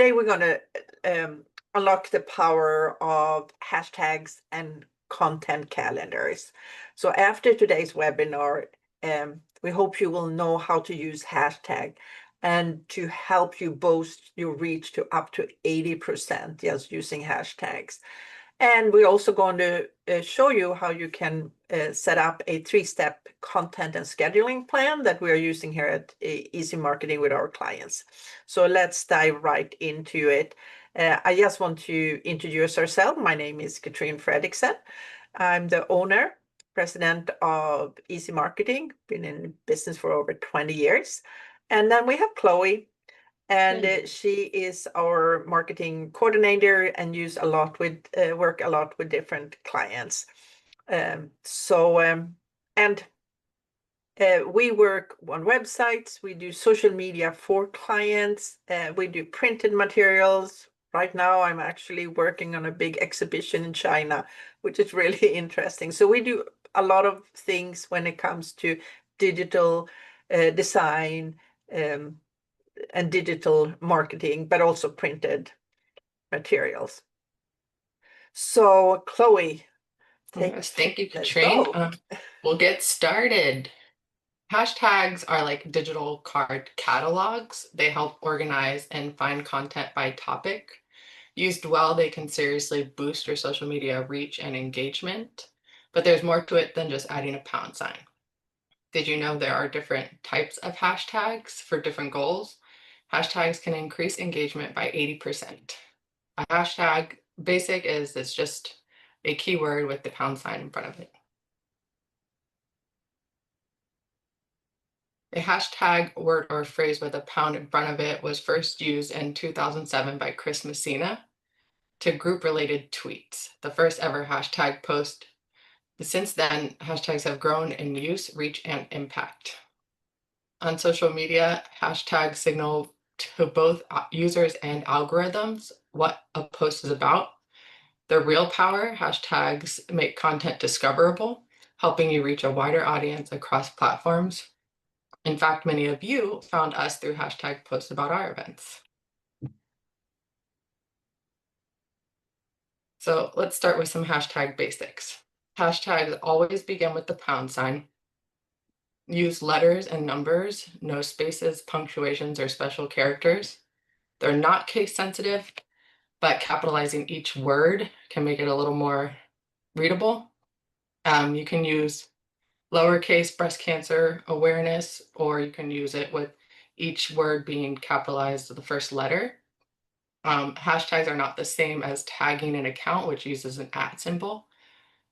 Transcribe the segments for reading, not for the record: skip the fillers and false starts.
Today we're going to unlock the power of hashtags and content calendars. So after today's webinar, we hope you will know how to use hashtag and to help you boost your reach to up to 80% just using hashtags. And we're also going to show you how you can set up a 3-step content and scheduling plan that we are using here at Easy Marketing with our clients. So let's dive right into it. I just want to introduce ourselves. My name is Katrine Fredriksson. I'm the owner, president of Easy Marketing, been in business for over 20 years. And then we have Chloe. And she is our marketing coordinator and work a lot with different clients. We work on websites, we do social media for clients, we do printed materials. Right now, I'm actually working on a big exhibition in China, which is really interesting. So we do a lot of things when it comes to digital design, and digital marketing, but also printed materials. So Chloe, Yes, thank you, let's Katrine. go. We'll get started. Hashtags are like digital card catalogs. They help organize and find content by topic. Used well, they can seriously boost your social media reach and engagement. But there's more to it than just adding a pound sign. Did you know there are different types of hashtags for different goals? Hashtags can increase engagement by 80%. A hashtag basic is it's just a keyword with the pound sign in front of it. A hashtag word or phrase with a pound in front of it was first used in 2007 by Chris Messina to group related tweets, the first ever hashtag post. Since then, hashtags have grown in use, reach, and impact. On social media, hashtags signal to both users and algorithms what a post is about. Their real power, hashtags make content discoverable, helping you reach a wider audience across platforms. In fact, many of you found us through hashtag posts about our events. So let's start with some hashtag basics. Hashtags always begin with the pound sign. Use letters and numbers, no spaces, punctuations, or special characters. They're not case sensitive, but capitalizing each word can make it a little more readable. You can use lowercase breast cancer awareness, or you can use it with each word being capitalized the first letter. Hashtags are not the same as tagging an account, which uses an @ symbol.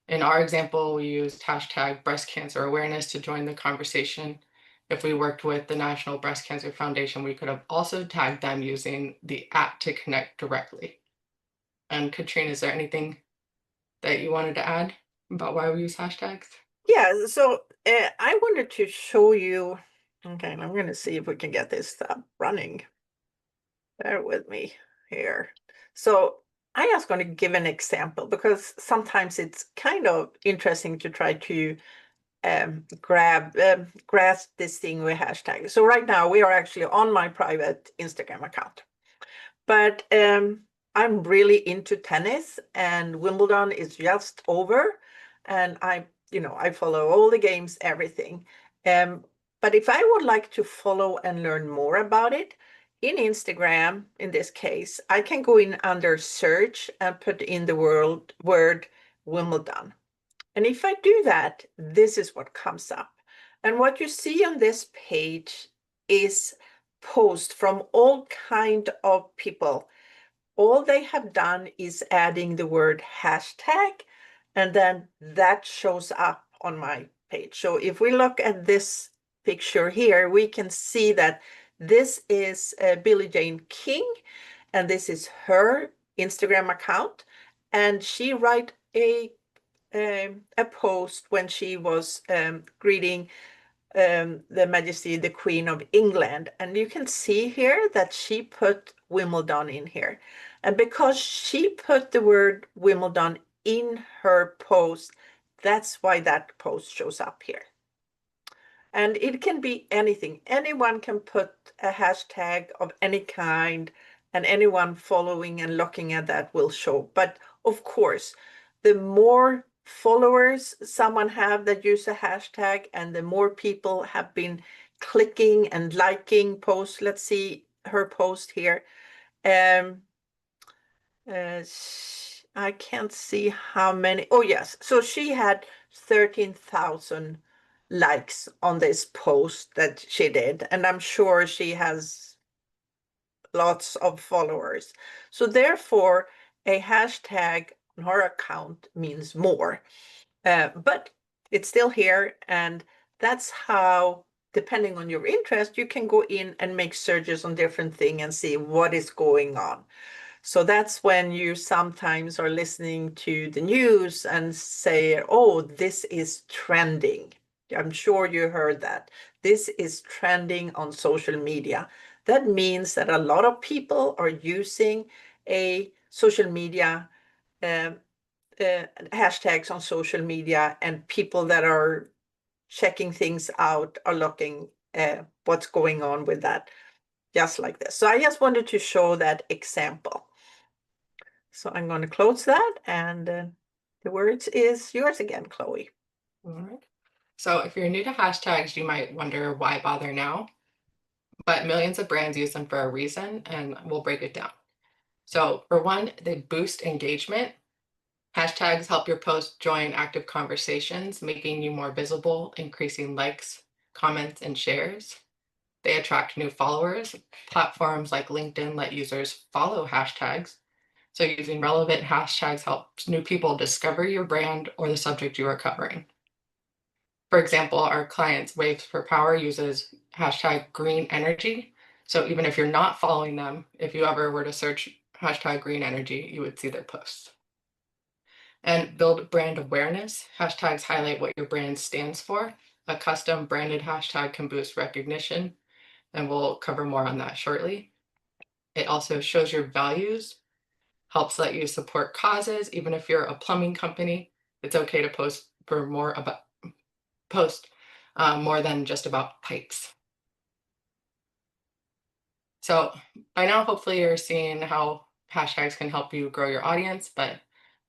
In our example, we used hashtag breast cancer awareness to join the conversation. If we worked with the National Breast Cancer Foundation, we could have also tagged them using the @ to connect directly. And Katrine, is there anything that you wanted to add about why we use hashtags? Yeah, so I wanted to show you, okay, and I'm going to see if we can get this running. Bear with me here. So I just going to give an example because sometimes it's kind of interesting to try to grasp this thing with hashtags. So right now we are actually on my private Instagram account, but I'm really into tennis and Wimbledon is just over, and I follow all the games, everything. But if I would like to follow and learn more about it, in Instagram, in this case, I can go in under search and put in the word Wimbledon. And if I do that, this is what comes up. And what you see on this page is posts from all kind of people. All they have done is adding the word hashtag, and then that shows up on my page. So if we look at this picture here, we can see that this is Billie Jane King, and this is her Instagram account. And she wrote a post when she was greeting the Majesty, the Queen of England. And you can see here that she put Wimbledon in here. And because she put the word Wimbledon in her post, that's why that post shows up here. And it can be anything. Anyone can put a hashtag of any kind and anyone following and looking at that will show. But of course, the more followers someone have that use a hashtag, and the more people have been clicking and liking posts. Let's see her post here. I can't see how many. Oh, yes. So she had 13,000 likes on this post that she did. And I'm sure she has lots of followers. So therefore, a hashtag on her account means more. But it's still here. And that's how, depending on your interest, you can go in and make searches on different things and see what is going on. So that's when you sometimes are listening to the news and say, oh, this is trending. I'm sure you heard that. This is trending on social media. That means that a lot of people are using a social media hashtags on social media, and people that are checking things out are looking at what's going on with that, just like this. So I just wanted to show that example. So I'm going to close that, and the words is yours again, Chloe. All right. So if you're new to hashtags, you might wonder why bother now, but millions of brands use them for a reason, and we'll break it down. So for one, they boost engagement. Hashtags help your post join active conversations, making you more visible, increasing likes, comments, and shares. They attract new followers. Platforms like LinkedIn let users follow hashtags. So using relevant hashtags helps new people discover your brand or the subject you are covering. For example, our clients Waves for Power uses hashtag green energy. So even if you're not following them, if you ever were to search hashtag green energy, you would see their posts. And build brand awareness. Hashtags highlight what your brand stands for. A custom branded hashtag can boost recognition, and we'll cover more on that shortly. It also shows your values, helps let you support causes. Even if you're a plumbing company, it's okay to post more than just about pipes. So by now, hopefully you're seeing how hashtags can help you grow your audience, but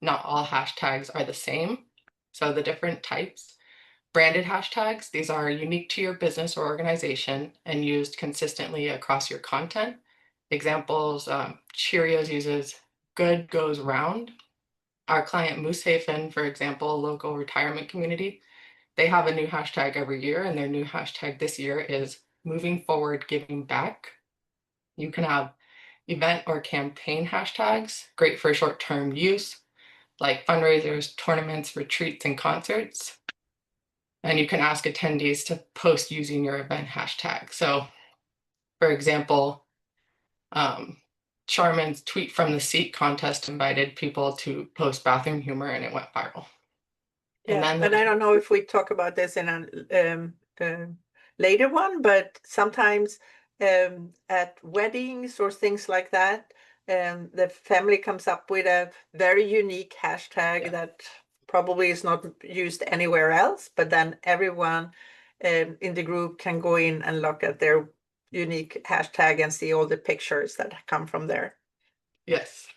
not all hashtags are the same. So the different types. Branded hashtags, these are unique to your business or organization and used consistently across your content. Examples, Cheerios uses good goes round. Our client Moosehaven, for example, a local retirement community, they have a new hashtag every year, and their new hashtag this year is moving forward giving back. You can have event or campaign hashtags, great for short-term use, like fundraisers, tournaments, retreats, and concerts. And you can ask attendees to post using your event hashtag. So, for example, Charmin's Tweet from the Seat contest invited people to post bathroom humor, and it went viral. And Yeah, then and I don't know if we talk about this in a later one, but sometimes at weddings or things like that, the family comes up with a very unique hashtag yeah, that probably is not used anywhere else, but then everyone in the group can go in and look at their unique hashtag and see all the pictures that come from there. yes.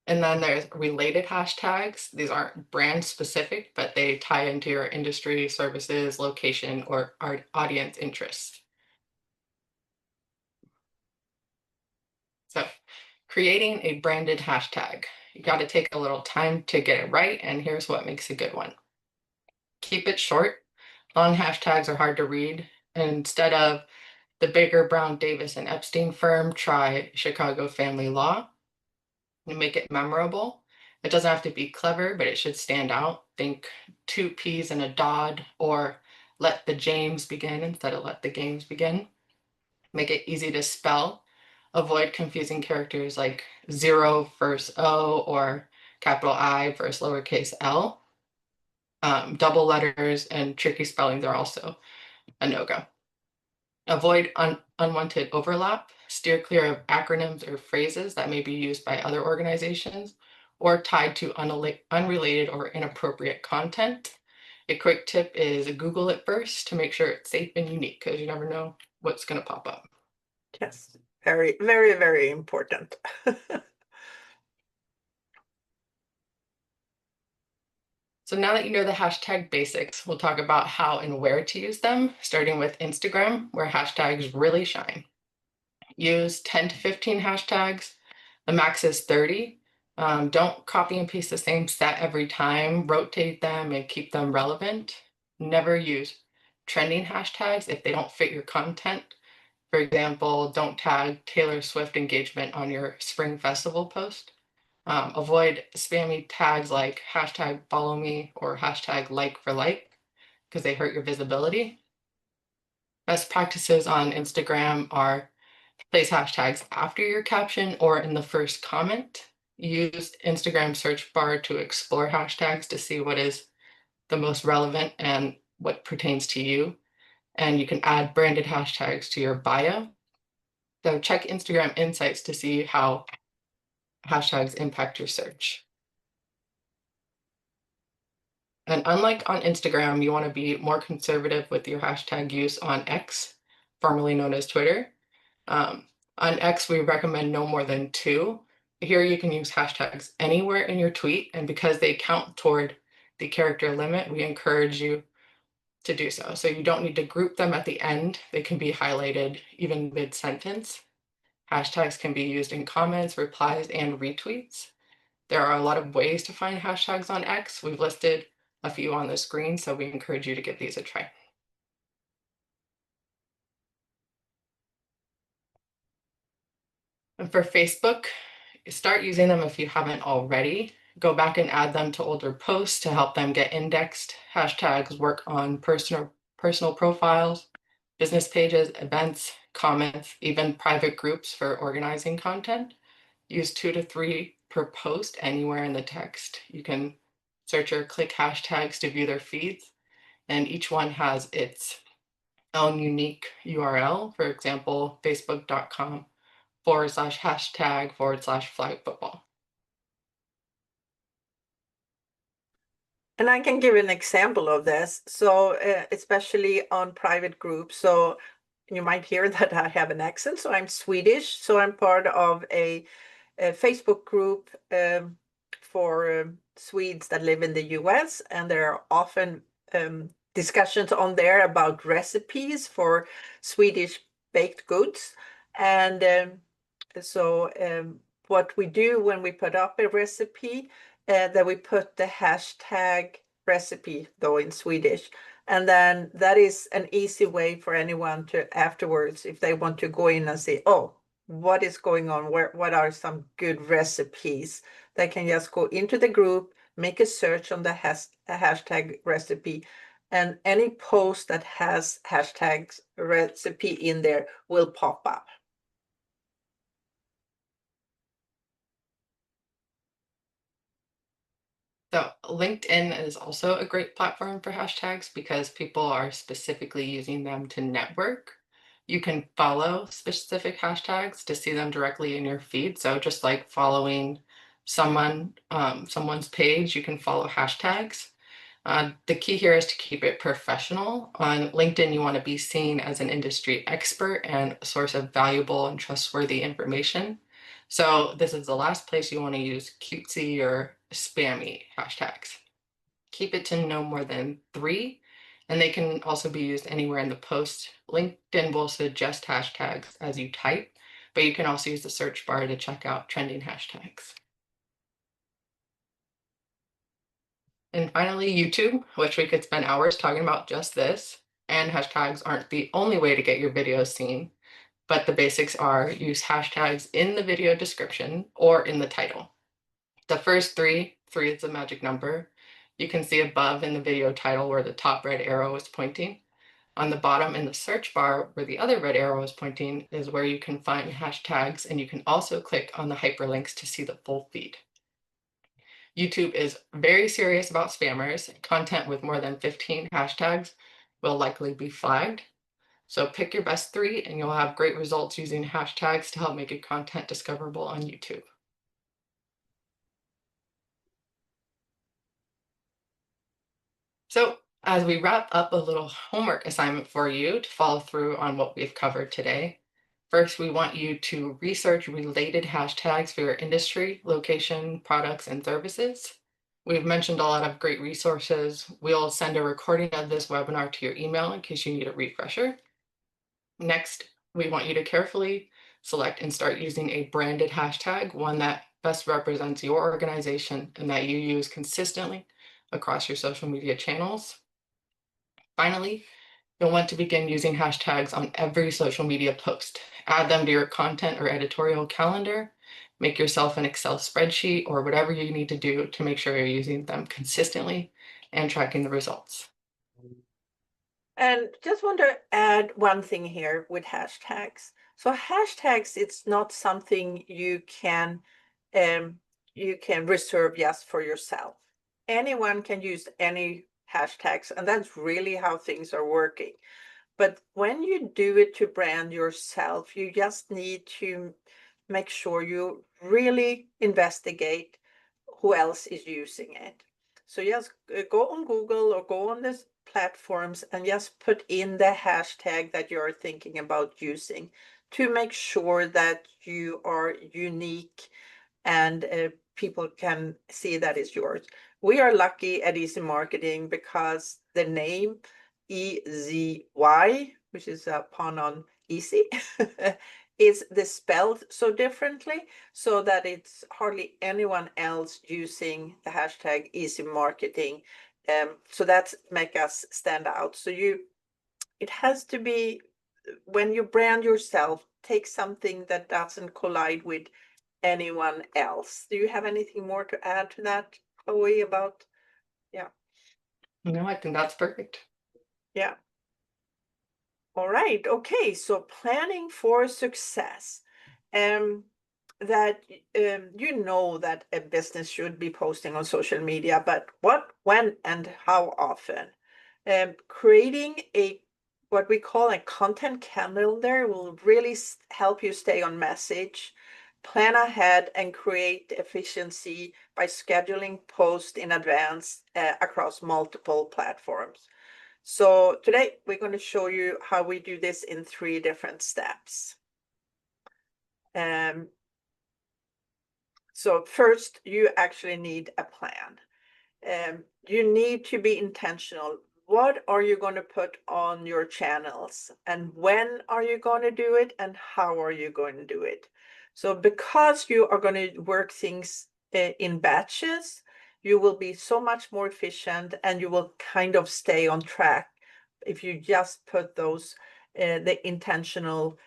And then there's related hashtags. These aren't brand specific, but they tie into your industry, services, location, or audience interests. So creating a branded hashtag. You got to take a little time to get it right, and here's what makes a good one. Keep it short. Long hashtags are hard to read. And instead of the Baker, Brown, Davis, and Epstein firm, try Chicago Family Law. And make it memorable. It doesn't have to be clever, but it should stand out. Think two peas and a Dodd, or let the James begin instead of let the games begin. Make it easy to spell. Avoid confusing characters like zero versus O or capital I versus lowercase l. Double letters and tricky spellings are also a no-go. Avoid unwanted overlap. Steer clear of acronyms or phrases that may be used by other organizations or tied to unrelated or inappropriate content. A quick tip is Google it first to make sure it's safe and unique, because you never know what's going to pop up. Yes. Very, very, very important. So now that you know the hashtag basics, we'll talk about how and where to use them, starting with Instagram, where hashtags really shine. Use 10 to 15 hashtags. The max is 30. Don't copy and paste the same set every time. Rotate them and keep them relevant. Never use trending hashtags if they don't fit your content. For example, don't tag Taylor Swift engagement on your spring festival post. Avoid spammy tags like hashtag follow me or hashtag like for like because they hurt your visibility. Best practices on Instagram are place hashtags after your caption or in the first comment. Use Instagram search bar to explore hashtags to see what is the most relevant and what pertains to you. And you can add branded hashtags to your bio. So check Instagram Insights to see how hashtags impact your search. And unlike on Instagram, you want to be more conservative with your hashtag use on X, formerly known as Twitter. On X, we recommend no more than 2. Here you can use hashtags anywhere in your tweet, and because they count toward the character limit, we encourage you to do so. So you don't need to group them at the end. They can be highlighted even mid-sentence. Hashtags can be used in comments, replies, and retweets. There are a lot of ways to find hashtags on X. We've listed a few on the screen, so we encourage you to give these a try. And for Facebook, start using them if you haven't already. Go back and add them to older posts to help them get indexed. Hashtags work on personal profiles, business pages, events, comments, even private groups for organizing content. Use 2 to 3 per post anywhere in the text. You can search or click hashtags to view their feeds, and each one has its own unique URL. For example, facebook.com/hashtag/flag football. And I can give an example of this. So, especially on private groups. So, you might hear that I have an accent. So, I'm Swedish. So, I'm part of a Facebook group for Swedes that live in the US. And there are often discussions on there about recipes for Swedish baked goods. And what we do when we put up a recipe, that we put the hashtag recipe, though in Swedish. And then that is an easy way for anyone to afterwards, if they want to go in and say, oh, what is going on? What are some good recipes? They can just go into the group, make a search on the hashtag recipe, and any post that has hashtags recipe in there will pop up. So LinkedIn is also a great platform for hashtags because people are specifically using them to network. You can follow specific hashtags to see them directly in your feed. So just like following someone's page, you can follow hashtags. The key here is to keep it professional. On LinkedIn, you want to be seen as an industry expert and a source of valuable and trustworthy information. So this is the last place you want to use cutesy or spammy hashtags. Keep it to no more than 3, and they can also be used anywhere in the post. LinkedIn will suggest hashtags as you type, but you can also use the search bar to check out trending hashtags. And finally, YouTube, which we could spend hours talking about just this. And hashtags aren't the only way to get your videos seen, but the basics are use hashtags in the video description or in the title. The first 3 is the magic number. You can see above in the video title where the top red arrow is pointing. On the bottom in the search bar where the other red arrow is pointing is where you can find hashtags, and you can also click on the hyperlinks to see the full feed. YouTube is very serious about spammers. Content with more than 15 hashtags will likely be flagged. So pick your best 3 and you'll have great results using hashtags to help make your content discoverable on YouTube. So as we wrap up, a little homework assignment for you to follow through on what we've covered today. First, we want you to research related hashtags for your industry, location, products, and services. We've mentioned a lot of great resources. We'll send a recording of this webinar to your email in case you need a refresher. Next, we want you to carefully select and start using a branded hashtag, one that best represents your organization and that you use consistently across your social media channels. Finally, you'll want to begin using hashtags on every social media post. Add them to your content or editorial calendar. Make yourself an Excel spreadsheet or whatever you need to do to make sure you're using them consistently and tracking the results. And just want to add one thing here with hashtags. So hashtags, it's not something you can reserve just for yourself. Anyone can use any hashtags, and that's really how things are working. But when you do it to brand yourself, you just need to make sure you really investigate who else is using it. So just go on Google or go on these platforms and just put in the hashtag that you're thinking about using to make sure that you are unique and people can see that it's yours. We are lucky at Easy Marketing because the name EZY, which is a pun on easy, is spelled so differently so that it's hardly anyone else using the hashtag Easy Marketing. So that's make us stand out. So it has to be, when you brand yourself, take something that doesn't collide with anyone else. Do you have anything more to add to that, Chloe, about? Yeah. No, I think that's perfect. Yeah. All right. Okay. So planning for success. That you know that a business should be posting on social media, but what, when, and how often? Creating what we call a content calendar will really help you stay on message, plan ahead, and create efficiency by scheduling posts in advance across multiple platforms. So today we're going to show you how we do this in 3 different steps. So first, you actually need a plan. You need to be intentional. What are you going to put on your channels, and when are you going to do it, and how are you going to do it? So because you are going to work things in batches, you will be so much more efficient, and you will kind of stay on track if you just put those the intentional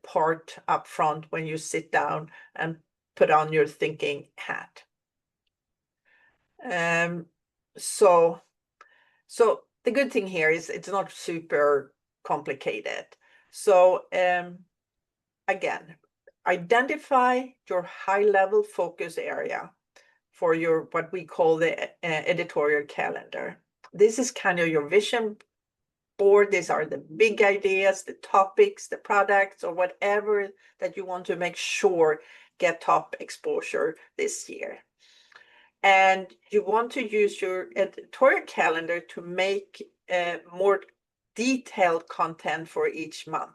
part up front when you sit down and put on your thinking hat. So the good thing here is it's not super complicated. So again, identify your high-level focus area for your what we call the editorial calendar. This is kind of your vision board. These are the big ideas, the topics, the products, or whatever that you want to make sure get top exposure this year. And you want to use your editorial calendar to make more detailed content for each month.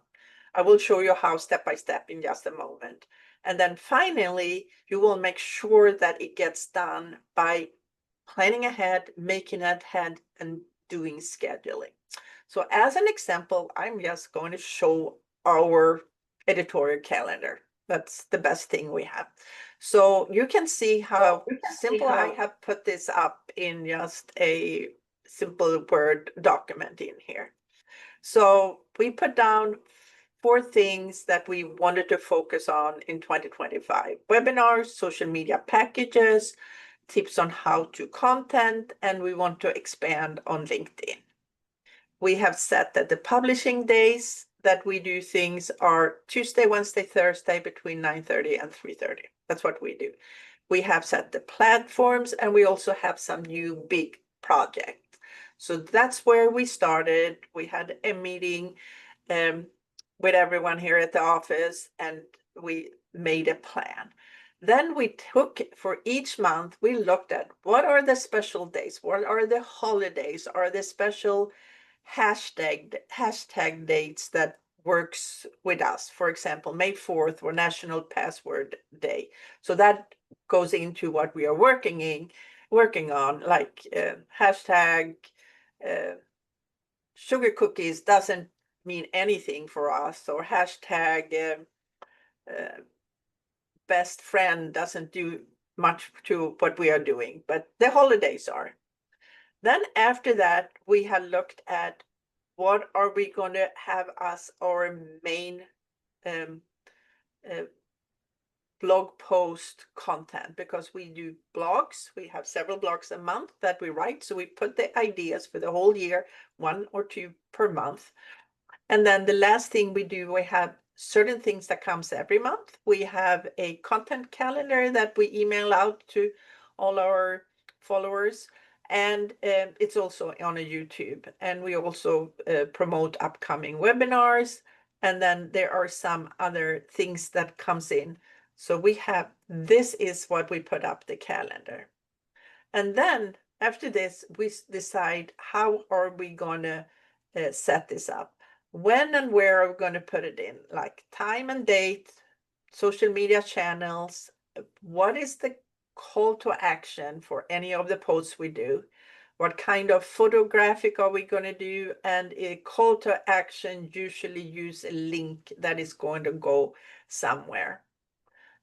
I will show you how step by step in just a moment. And then finally, you will make sure that it gets done by planning ahead, making ahead, and doing scheduling. So as an example, I'm just going to show our editorial calendar. That's the best thing we have. So you can see how simple I have put this up in just a simple Word document in here. So we put down 4 things that we wanted to focus on in 2025: webinars, social media packages, tips on how to content, and we want to expand on LinkedIn. We have set that the publishing days that we do things are Tuesday, Wednesday, Thursday between 9:30 and 3:30. That's what we do. We have set the platforms, and we also have some new big projects. So that's where we started. We had a meeting with everyone here at the office, and we made a plan. Then we took, for each month, we looked at what are the special days, what are the holidays, are the special hashtag dates that works with us. For example, May 4th or National Password Day. So that goes into what we are working on, like hashtag sugar cookies doesn't mean anything for us, or hashtag best friend doesn't do much to what we are doing, but the holidays are. Then after that, we have looked at what are we going to have as our main um, uh, blog post content, because we do blogs. We have several blogs a month that we write. So we put the ideas for the whole year, 1 or 2 per month. And then the last thing we do, we have certain things that comes every month. We have a content calendar that we email out to all our followers. And it's also on a YouTube. And we also promote upcoming webinars. And then there are some other things that comes in. So we have, this is what we put up the calendar. And then after this, we decide how are we going to set this up? When and where are we going to put it in? Like time and date, social media channels. What is the call to action for any of the posts we do? What kind of photographic are we going to do? And a call to action usually use a link that is going to go somewhere.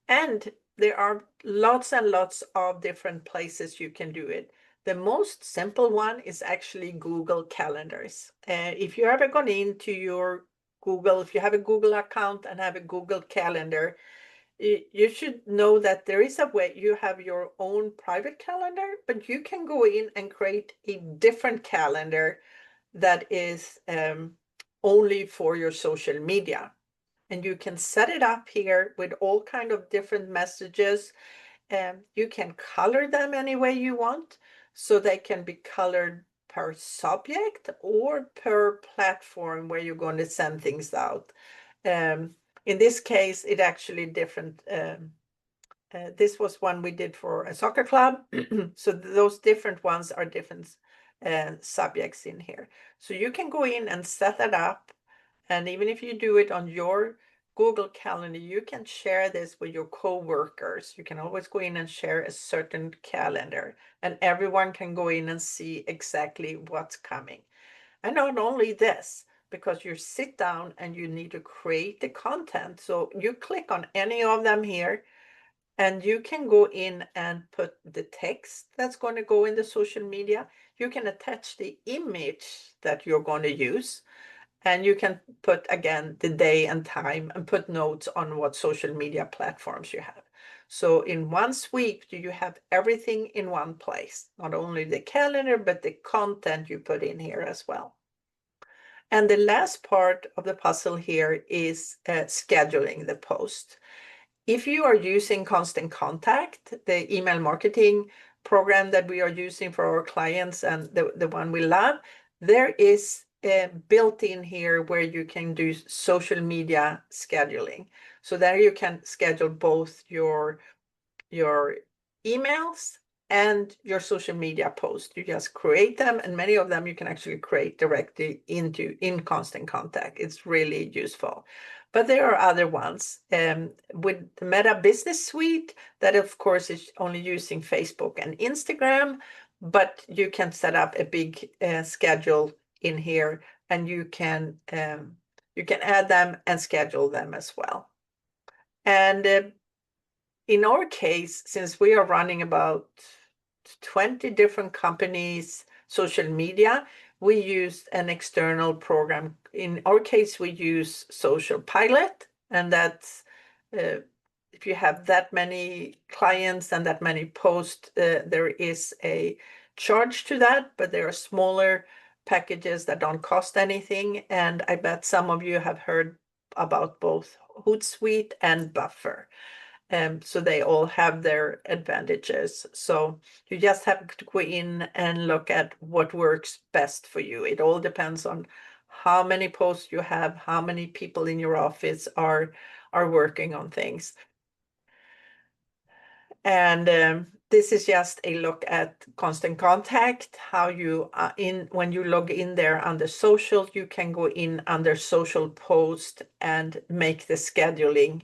And there are lots and lots of different places you can do it. The most simple one is actually Google Calendars. If you ever gone into your Google, if you have a Google account and have a Google Calendar, you should know that there is a way you have your own private calendar, but you can go in and create a different calendar that is only for your social media. And you can set it up here with all kind of different messages. You can color them any way you want. So they can be colored per subject or per platform where you're going to send things out. In this case, it actually different. This was one we did for a soccer club. So those different ones are different subjects in here. So you can go in and set that up. And even if you do it on your Google Calendar, you can share this with your co-workers. You can always go in and share a certain calendar, and everyone can go in and see exactly what's coming. And not only this, because you sit down and you need to create the content. So you click on any of them here, and you can go in and put the text that's going to go in the social media. You can attach the image that you're going to use. And you can put, again, the day and time and put notes on what social media platforms you have. So in one sweep, you have everything in one place, not only the calendar, but the content you put in here as well. And the last part of the puzzle here is scheduling the post. If you are using Constant Contact, the email marketing program that we are using for our clients and the one we love, there is built in here where you can do social media scheduling. So there you can schedule both your emails and your social media posts. You just create them, and many of them you can actually create directly in Constant Contact. It's really useful. But there are other ones with the Meta Business Suite that, of course, is only using Facebook and Instagram, but you can set up a big schedule in here, and you can add them and schedule them as well. And in our case, since we are running about 20 different companies' social media, we use an external program. In our case, we use Social Pilot, and that's if you have that many clients and that many posts, there is a charge to that, but there are smaller packages that don't cost anything. And I bet some of you have heard about both Hootsuite and Buffer. So they all have their advantages. So you just have to go in and look at what works best for you. It all depends on how many posts you have, how many people in your office are working on things. And this is just a look at constant contact, how you when you log in there under social, you can go in under social post and make the scheduling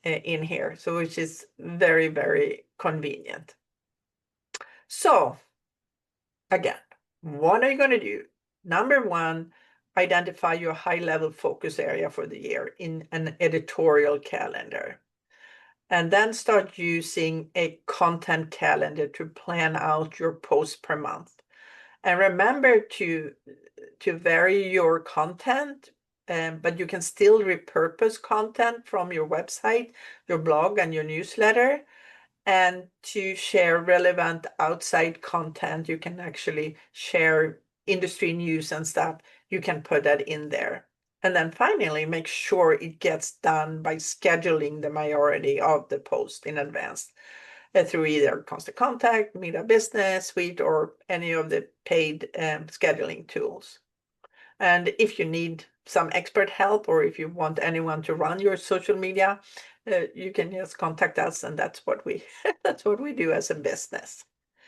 in here. So which is very, very convenient. So again, what are you going to do? Number one, identify your high-level focus area for the year in an editorial calendar. And then start using a content calendar to plan out your posts per month. And remember to vary your content, but you can still repurpose content from your website, your blog, and your newsletter. And to share relevant outside content, you can actually share industry news and stuff. You can put that in there. And then finally, make sure it gets done by scheduling the majority of the post in advance through either Constant Contact, Media Business Suite, or any of the paid scheduling tools. And if you need some expert help, or if you want anyone to run your social media, you can just contact us, and that's what we that's what we do as a business.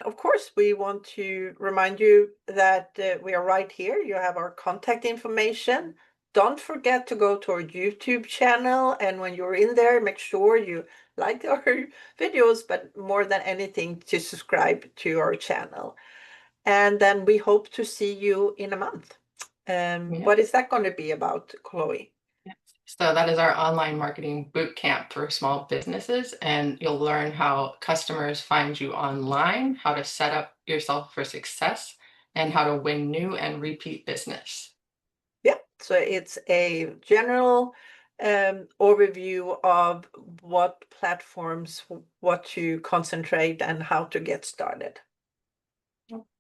Of course, we want to remind you that we are right here. You have our contact information. Don't forget to go to our YouTube channel, and when you're in there, make sure you like our videos, but more than anything, to subscribe to our channel. And then we hope to see you in a month. What is that going to be about, Chloe? So that is our online marketing boot camp for small businesses, and you'll learn how customers find you online, how to set up yourself for success, and how to win new and repeat business. Yeah, so it's a general overview of what platforms, what to concentrate, and how to get started.